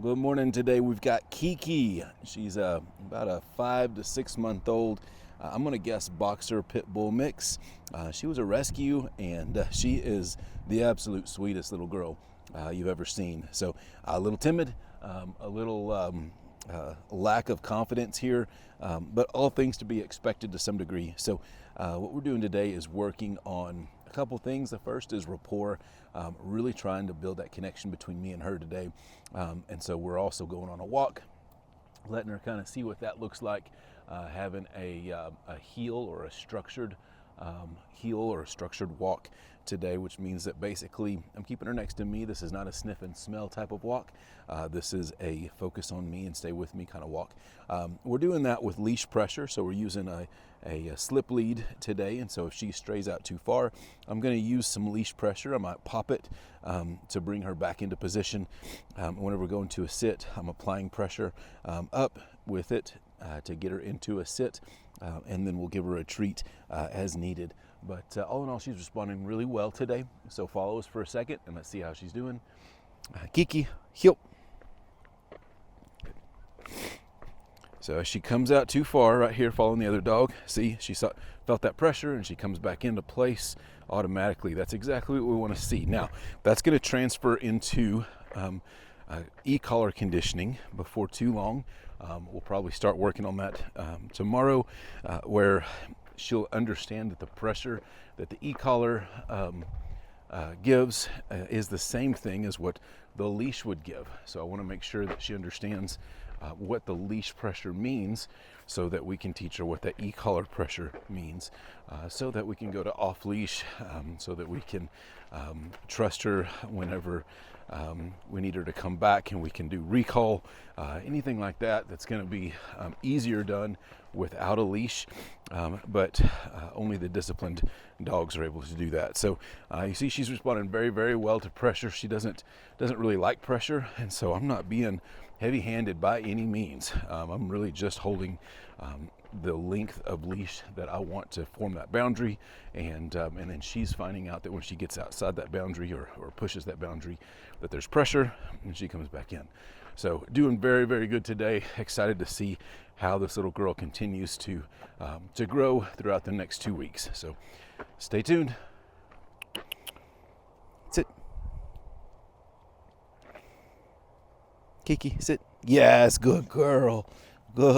Good morning. Today we've got Keekee. She's about a 5 to 6 month old. I'm gonna guess boxer pit bull mix. She was a rescue, and she is the absolute sweetest little girl you've ever seen. So a little timid, a little lack of confidence here, but all things to be expected to some degree. So what we're doing today is working on a couple things. The first is rapport, really trying to build that connection between me and her today. And so we're also going on a walk, letting her kind of see what that looks like, having a heel or a structured walk today, which means that basically I'm keeping her next to me. This is not a sniff and smell type of walk. This is a focus on me and stay with me kind of walk. We're doing that with leash pressure, so we're using a slip lead today, and so if she strays out too far, I'm going to use some leash pressure. I might pop it to bring her back into position. Whenever we're going to a sit, I'm applying pressure up with it to get her into a sit, and then we'll give her a treat as needed. But all in all, she's responding really well today. So follow us for a second and let's see how she's doing. Keekee, heel. So as she comes out too far right here, following the other dog, see, she felt that pressure and she comes back into place automatically. That's exactly what we want to see. Now, that's going to transfer into e-collar conditioning before too long. We'll probably start working on that tomorrow, where she'll understand that the pressure that the e-collar gives is the same thing as what the leash would give. So I want to make sure that she understands what the leash pressure means, so that we can teach her what that e-collar pressure means, so that we can go to off leash, so that we can trust her whenever we need her to come back, and we can do recall, anything like that. That's going to be easier done without a leash, but only the disciplined dogs are able to do that. So you see she's responding very, very well to pressure. She doesn't really like pressure, and so I'm not being heavy-handed by any means. I'm really just holding the length of leash that I want to form that boundary, and then she's finding out that when she gets outside that boundary or pushes that boundary, that there's pressure, and she comes back in. So doing very, very good today. Excited to see how this little girl continues to grow throughout the next 2 weeks. So stay tuned. Sit. Keekee, sit. Yes, good girl. Good